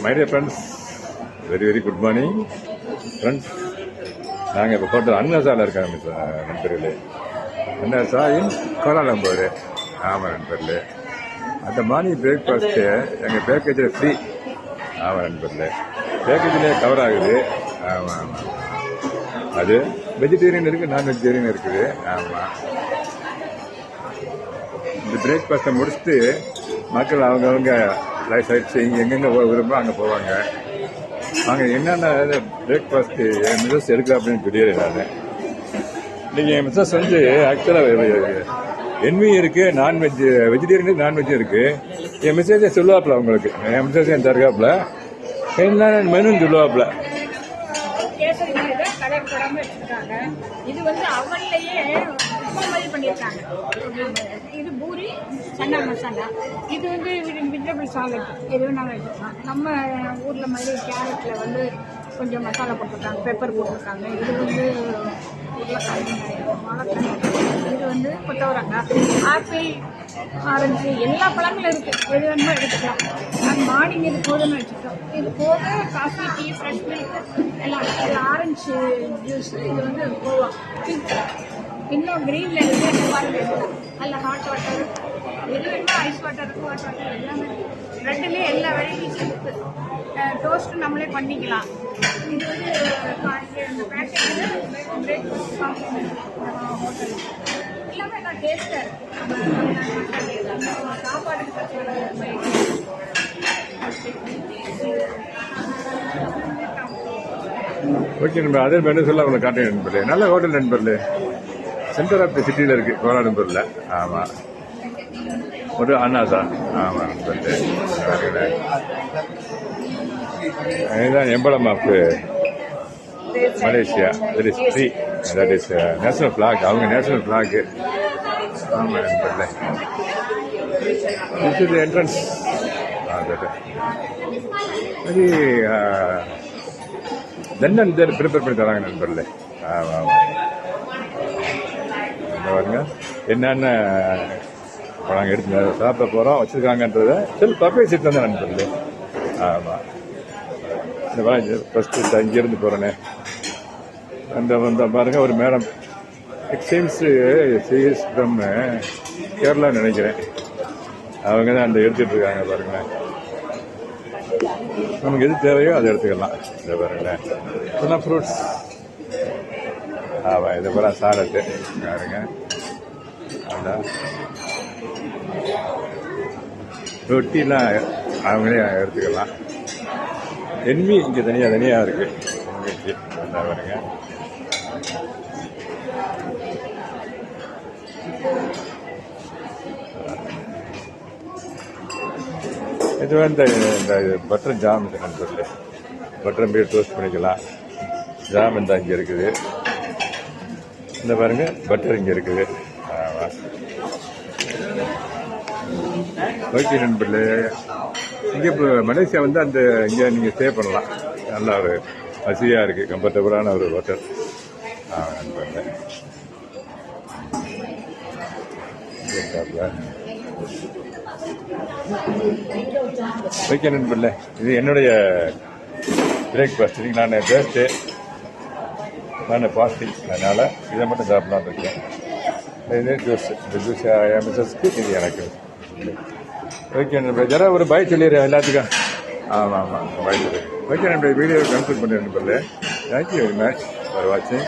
My dear friends, very very good morning friends. நாங்கள் இப்போ hotel அன்னசாவில் இருக்காங்க நண்பர்களே. அன்னசா இன் கோலாலம்பூர். ஆமாம் நண்பர்களே, அந்த மார்னிங் பிரேக்ஃபாஸ்ட்டு எங்கள் பேக்கேஜில் ஃப்ரீ. ஆமாம் நண்பர்களே, பேக்கேஜிலே கவர் ஆகுது. ஆமாம் ஆமாம், அது வெஜிடேரியன் இருக்குது, நான் வெஜிடேரியன் இருக்குது. ஆமாம், இந்த பிரேக்ஃபாஸ்ட்டை முடிச்சுட்டு மக்கள் அவங்கவுங்க லைஃப் ஆயிடுச்சு எங்கெங்கே விரும்போ அங்கே போவாங்க. அங்கே என்னென்ன பிரேக்ஃபாஸ்ட்டு என் மிஸ்ஸஸ் எடுக்கிறா அப்படின்னு தெரியல. நான் நீங்கள் என் மிஸ்ஸஸ் வந்து ஆக்சுவலாக என்வி இருக்குது, நான்வெஜ் வெஜிடேரியனுக்கு நான்வெஜ்ஜும் இருக்குது. என் மிஸ்ஸஸே சொல்லுவாப்பில் அவங்களுக்கு, என் மிஸ்ஸஸ் என் தருகாப்பில் என்ன மெனுன்னு சொல்லுவாப்பில். இது வந்து அவன்லையே உப்பு மாதிரி பண்ணியிருக்காங்க. இது பூரி சன்னா மசாலா, இது வந்து வெஜிடபிள் சாலட். எது வேணாலும் வச்சுக்கலாம். நம்ம ஊரில் மாதிரி கேரட்டில் வந்து கொஞ்சம் மசாலா போட்டிருக்காங்க, பெப்பர் போட்டிருக்காங்க. இது வந்து உருளைக்கிழங்கு, வாழைக்காய், இது வந்து கொத்தவரங்காய், ஆப்பிள், ஆரஞ்சு, எல்லா பழங்களும் இருக்குது. எது வேணுமோ எடுத்துக்கலாம். நாங்கள் மார்னிங் இது போதும்னு வச்சுருக்கோம். இது போக காஃபி, டீ, ஃப்ரெஷ் மில்க் எல்லாம். இது ஆரஞ்சு ஜூஸ், இது வந்து கோவா, இன்னும் க்ரீனில் இருக்குது பாருங்க. அதில் ஹாட் வாட்டர், எது வேணுமோ ஐஸ் வாட்டர், ஹாட் வாட்டர் எல்லாமே. ப்ரெட்லேயே எல்லா வெரைட்டிஸ் இருக்குது. டோஸ்ட்டு நம்மளே பண்ணிக்கலாம். இது வந்து இந்த பேக்கேஜில் பிரேக்ஃபாஸ்ட் ஹோட்டல் எல்லாமே நான் டேஸ்ட்டாக இருக்குது. சாப்பாடுக்கு ஓகே நண்பர், அதே மெனு சொல்ல அவங்களை காட்டுங்க நண்பர்களே. நல்ல ஹோட்டல் நண்பர்களே, சென்டர் ஆஃப் தி சிட்டியில் இருக்குது கோலாலம்பூரில். ஆமாம், ஒரு அண்ணாசா. ஆமாம் நண்பர்களே, இதுதான் emblem of Malaysia. That is free, that is national flag, அவங்க நேஷனல் ஃப்ளாக்கு. ஆமாம் நண்பர்களே, திஸ் இஸ் என்ட்ரன்ஸ். அது தென்னன் ப்ரிப்பேர் பண்ணி தராங்க நண்பர்களே. ஆமாம் ஆமாம், பாருங்க என்னென்ன நாங்கள் எடுத்து சாப்பிட போகிறோம் வச்சுருக்காங்கன்றதை சரி பப்பே சீட் தான் நண்பர்களே. ஆமாம், இந்த ஃபஸ்ட்டு இங்கேருந்து போகிறேனே அந்த வந்த பாருங்க ஒரு மேடம், எக்ஸ்சேம்ஸு சிஎஸ் ஃப்ரம் கேரளா நினைக்கிறேன். அவங்க தான் அந்த எடுத்துகிட்ருக்காங்க பாருங்களேன். நமக்கு எது தேவையோ அதை எடுத்துக்கலாம். இதை பாருங்களேன், இதெல்லாம் ஃப்ரூட்ஸ். ஆமாம், இதை பூரா சாலட்டு பாருங்க. அதான் ரொட்டிலாம் அவங்களே எடுத்துக்கலாம். என்வி இங்கே தனியாக இருக்குது. என்விக்கு அதான் பாருங்க. இது வந்து இந்த பட்டர் ஜாம் நண்பர்களே, பட்டர் மீட் டோஸ்ட் பண்ணிக்கலாம். ஜாம் இந்த இங்கே இருக்குது. இந்த பாருங்க பட்டர் இங்கே இருக்குது. ஆமாம், ஓகே நண்பர்களே. இங்கே இப்போ மலேசியா வந்து அந்த இங்கே நீங்கள் ஸ்டே பண்ணலாம். நல்லா ஒரு வசதியாக இருக்குது, கம்ஃபர்டபுளான ஒரு ஹோட்டல். ஆமாம் நண்பர்களே, ஓகே நண்பர்களே. இது என்னுடைய பிரேக்ஃபாஸ்ட். நான் பேஸ்ட்டு, நான் ஃபாஸ்டிங், அதனால் இதை மட்டும் சாப்பிடலான்னு இருக்கேன். இது ஜூஸ், இந்த ஜூஸ் மிஸ்ஸஸ்க்கு, இது எனக்கு. ஓகே நண்பர், ஜரா ஒரு பாய் சொல்லிடுறேன் எல்லாத்துக்கும். ஆமாம் ஆமாம், பாய் சொல்லிடுறேன். ஓகே நண்பர், வீடியோ கன்சல்ட் பண்ணுறேன் நண்பர்களே. தேங்க்யூ வெரி மச் ஃபார் வாட்சிங்.